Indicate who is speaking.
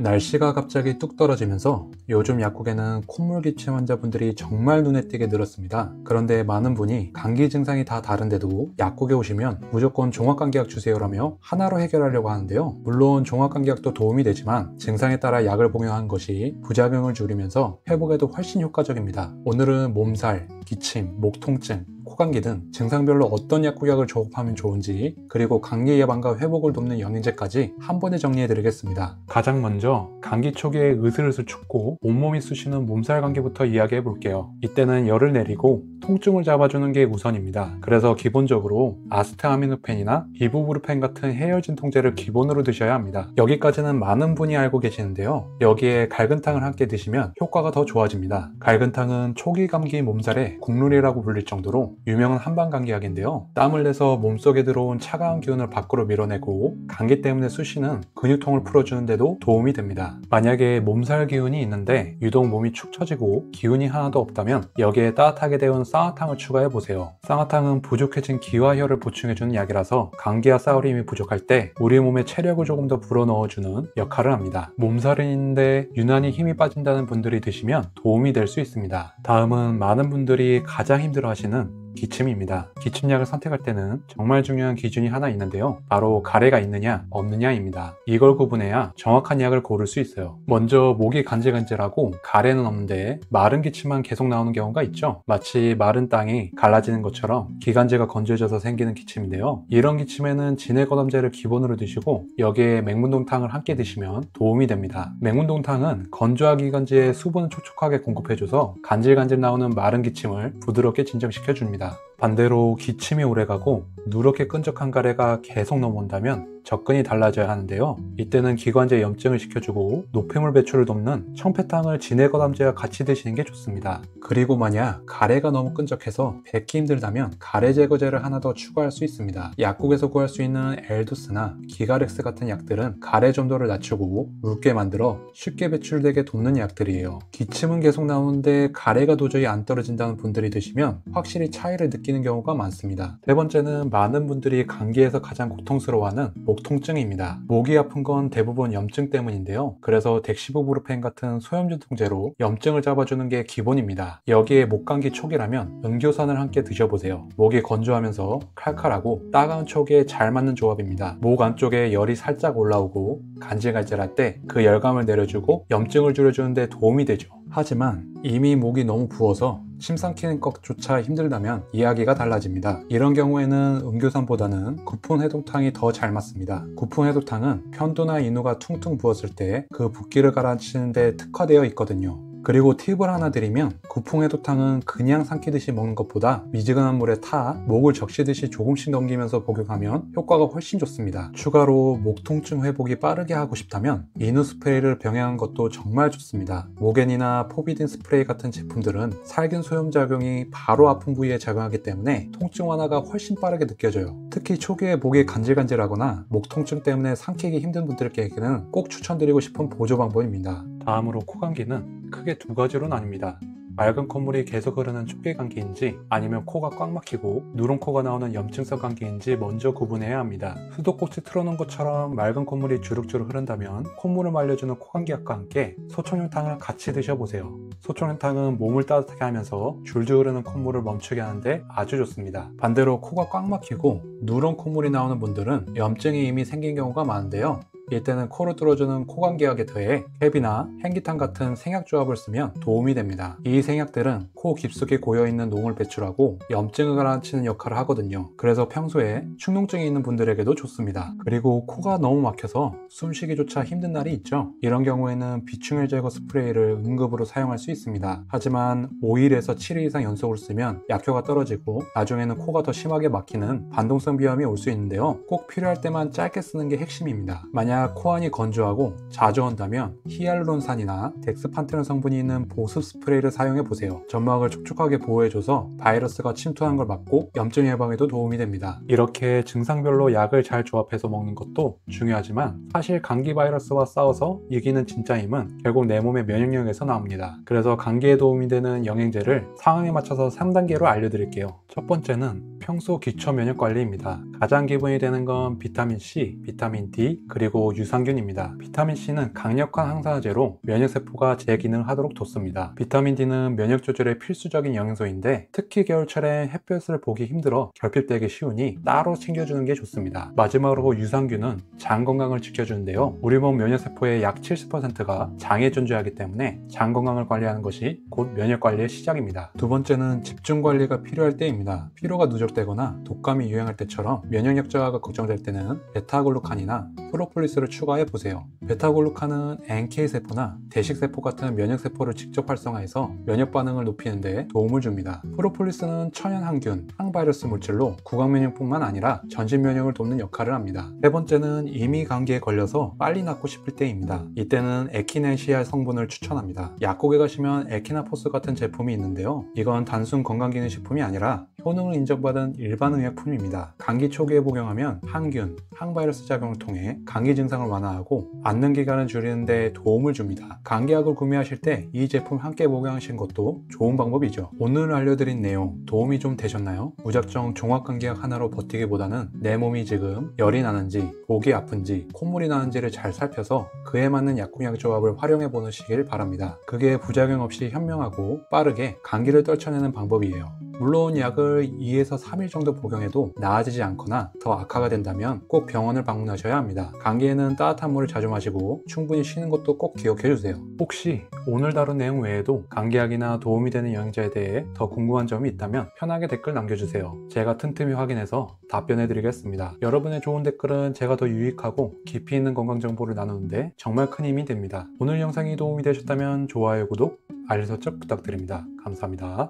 Speaker 1: 날씨가 갑자기 뚝 떨어지면서 요즘 약국에는 콧물 기침 환자분들이 정말 눈에 띄게 늘었습니다. 그런데 많은 분이 감기 증상이 다 다른데도 약국에 오시면 무조건 종합감기약 주세요라며 하나로 해결하려고 하는데요. 물론 종합감기약도 도움이 되지만 증상에 따라 약을 복용하는 것이 부작용을 줄이면서 회복에도 훨씬 효과적입니다. 오늘은 몸살, 기침, 목 통증, 코감기 등 증상별로 어떤 약국약을 조합하면 좋은지, 그리고 감기 예방과 회복을 돕는 영양제까지 한 번에 정리해 드리겠습니다. 가장 먼저 감기 초기에 으슬으슬 춥고 온몸이 쑤시는 몸살 감기부터 이야기해 볼게요. 이때는 열을 내리고 통증을 잡아주는 게 우선입니다. 그래서 기본적으로 아스타아미노펜이나 이부브루펜 같은 해열 진통제를 기본으로 드셔야 합니다. 여기까지는 많은 분이 알고 계시는데요. 여기에 갈근탕을 함께 드시면 효과가 더 좋아집니다. 갈근탕은 초기 감기 몸살의 국룰이라고 불릴 정도로 유명한 한방감기약인데요. 땀을 내서 몸속에 들어온 차가운 기운을 밖으로 밀어내고 감기 때문에 쑤시는 근육통을 풀어주는 데도 도움이 됩니다. 만약에 몸살 기운이 있는데 유독 몸이 축 처지고 기운이 하나도 없다면 여기에 따뜻하게 데운 쌍화탕을 추가해보세요. 쌍화탕은 부족해진 기와 혈을 보충해주는 약이라서 감기와 싸울 힘이 부족할 때 우리 몸에 체력을 조금 더 불어넣어주는 역할을 합니다. 몸살은 있는데 유난히 힘이 빠진다는 분들이 드시면 도움이 될 수 있습니다. 다음은 많은 분들이 가장 힘들어하시는 기침입니다. 기침약을 선택할 때는 정말 중요한 기준이 하나 있는데요. 바로 가래가 있느냐 없느냐입니다. 이걸 구분해야 정확한 약을 고를 수 있어요. 먼저 목이 간질간질하고 가래는 없는데 마른 기침만 계속 나오는 경우가 있죠. 마치 마른 땅이 갈라지는 것처럼 기관지가 건조해져서 생기는 기침인데요. 이런 기침에는 진해거담제를 기본으로 드시고 여기에 맹문동탕을 함께 드시면 도움이 됩니다. 맹문동탕은 건조한 기관지에 수분을 촉촉하게 공급해줘서 간질간질 나오는 마른 기침을 부드럽게 진정시켜줍니다. 반대로 기침이 오래가고 누렇게 끈적한 가래가 계속 넘어온다면 접근이 달라져야 하는데요. 이때는 기관지에 염증을 식혀주고 노폐물 배출을 돕는 청패탕을 진해거담제와 같이 드시는 게 좋습니다. 그리고 만약 가래가 너무 끈적해서 뱉기 힘들다면 가래 제거제를 하나 더 추가할 수 있습니다. 약국에서 구할 수 있는 엘도스나 기가렉스 같은 약들은 가래 점도를 낮추고 묽게 만들어 쉽게 배출되게 돕는 약들이에요. 기침은 계속 나오는데 가래가 도저히 안 떨어진다는 분들이 드시면 확실히 차이를 느끼는 경우가 많습니다. 세 번째는 많은 분들이 감기에서 가장 고통스러워하는 목 통증입니다. 목이 아픈 건 대부분 염증 때문인데요. 그래서 덱시부브루펜 같은 소염진통제로 염증을 잡아주는 게 기본입니다. 여기에 목감기 초기라면 은교산을 함께 드셔보세요. 목이 건조하면서 칼칼하고 따가운 초기에 잘 맞는 조합입니다. 목 안쪽에 열이 살짝 올라오고 간질간질할 때 그 열감을 내려주고 염증을 줄여주는 데 도움이 되죠. 하지만 이미 목이 너무 부어서 침 삼키는 것조차 힘들다면 이야기가 달라집니다. 이런 경우에는 은교산보다는 구풍해독탕이 더 잘 맞습니다. 구풍해독탕은 편도나 인후가 퉁퉁 부었을 때 그 붓기를 가라앉히는 데 특화되어 있거든요. 그리고 팁을 하나 드리면 구풍해독탕은 그냥 삼키듯이 먹는 것보다 미지근한 물에 타 목을 적시듯이 조금씩 넘기면서 복용하면 효과가 훨씬 좋습니다. 추가로 목 통증 회복이 빠르게 하고 싶다면 인후 스프레이를 병행한 것도 정말 좋습니다. 모겐이나 포비딘 스프레이 같은 제품들은 살균 소염작용이 바로 아픈 부위에 작용하기 때문에 통증 완화가 훨씬 빠르게 느껴져요. 특히 초기에 목이 간질간질하거나 목 통증 때문에 삼키기 힘든 분들께는 꼭 추천드리고 싶은 보조 방법입니다. 다음으로 코감기는 크게 두 가지로 나뉩니다. 맑은 콧물이 계속 흐르는 초기 감기인지 아니면 코가 꽉 막히고 누런 코가 나오는 염증성 감기인지 먼저 구분해야 합니다. 수도꼭지 틀어놓은 것처럼 맑은 콧물이 주룩주룩 흐른다면 콧물을 말려주는 코감기약과 함께 소총혈탕을 같이 드셔보세요. 소총혈탕은 몸을 따뜻하게 하면서 줄줄 흐르는 콧물을 멈추게 하는데 아주 좋습니다. 반대로 코가 꽉 막히고 누런 콧물이 나오는 분들은 염증이 이미 생긴 경우가 많은데요. 이때는 코를 뚫어주는 코감기약에 더해 캡이나 행기탕 같은 생약조합을 쓰면 도움이 됩니다. 이 생약들은 코 깊숙이 고여있는 농을 배출하고 염증을 가라앉히는 역할을 하거든요. 그래서 평소에 축농증이 있는 분들에게도 좋습니다. 그리고 코가 너무 막혀서 숨쉬기조차 힘든 날이 있죠. 이런 경우에는 비충혈 제거 스프레이를 응급으로 사용할 수 있습니다. 하지만 5일에서 7일 이상 연속으로 쓰면 약효가 떨어지고 나중에는 코가 더 심하게 막히는 반동성 비염이 올 수 있는데요. 꼭 필요할 때만 짧게 쓰는 게 핵심입니다. 만약 코안이 건조하고 자주 온다면 히알루론산이나 덱스판테놀 성분이 있는 보습 스프레이를 사용해보세요. 점막을 촉촉하게 보호해줘서 바이러스가 침투하는 걸 막고 염증 예방에도 도움이 됩니다. 이렇게 증상별로 약을 잘 조합해서 먹는 것도 중요하지만 사실 감기 바이러스와 싸워서 이기는 진짜 힘은 결국 내 몸의 면역력에서 나옵니다. 그래서 감기에 도움이 되는 영양제를 상황에 맞춰서 3단계로 알려드릴게요. 첫 번째는 평소 기초 면역 관리입니다. 가장 기본이 되는 건 비타민 C, 비타민 D, 그리고 유산균입니다. 비타민 C는 강력한 항산화제로 면역세포가 재기능을 하도록 돕습니다. 비타민 D는 면역 조절에 필수적인 영양소인데 특히 겨울철에 햇볕을 보기 힘들어 결핍되기 쉬우니 따로 챙겨주는 게 좋습니다. 마지막으로 유산균은 장 건강을 지켜주는데요. 우리 몸 면역세포의 약 70%가 장에 존재하기 때문에 장 건강을 관리하는 것이 곧 면역 관리의 시작입니다. 두 번째는 집중 관리가 필요할 때입니다. 피로가 누적되거나 독감이 유행할 때처럼 면역력 저하가 걱정될 때는 베타글루칸이나 프로폴리스를 추가해 보세요. 베타글루칸은 NK세포나 대식세포 같은 면역세포를 직접 활성화해서 면역 반응을 높이는 데 도움을 줍니다. 프로폴리스는 천연 항균, 항바이러스 물질로 구강면역뿐만 아니라 전신 면역을 돕는 역할을 합니다. 세 번째는 이미 감기에 걸려서 빨리 낫고 싶을 때입니다. 이때는 에키네시아 성분을 추천합니다. 약국에 가시면 에키나포스 같은 제품이 있는데요. 이건 단순 건강기능식품이 아니라 효능을 인정받은 일반 의약품입니다. 감기 초기에 복용하면 항균, 항바이러스 작용을 통해 감기 증상을 완화하고 앓는 기간을 줄이는 데 도움을 줍니다. 감기약을 구매하실 때 이 제품 함께 복용하시는 것도 좋은 방법이죠. 오늘 알려드린 내용 도움이 좀 되셨나요? 무작정 종합감기약 하나로 버티기보다는 내 몸이 지금 열이 나는지, 목이 아픈지, 콧물이 나는지를 잘 살펴서 그에 맞는 약국약 조합을 활용해 보시길 바랍니다. 그게 부작용 없이 현명하고 빠르게 감기를 떨쳐내는 방법이에요. 물론 약을 2에서 3일 정도 복용해도 나아지지 않거나 더 악화가 된다면 꼭 병원을 방문하셔야 합니다. 감기에는 따뜻한 물을 자주 마시고 충분히 쉬는 것도 꼭 기억해 주세요. 혹시 오늘 다룬 내용 외에도 감기약이나 도움이 되는 영양제에 대해 더 궁금한 점이 있다면 편하게 댓글 남겨주세요. 제가 틈틈이 확인해서 답변해 드리겠습니다. 여러분의 좋은 댓글은 제가 더 유익하고 깊이 있는 건강 정보를 나누는데 정말 큰 힘이 됩니다. 오늘 영상이 도움이 되셨다면 좋아요, 구독, 알림 설정 부탁드립니다. 감사합니다.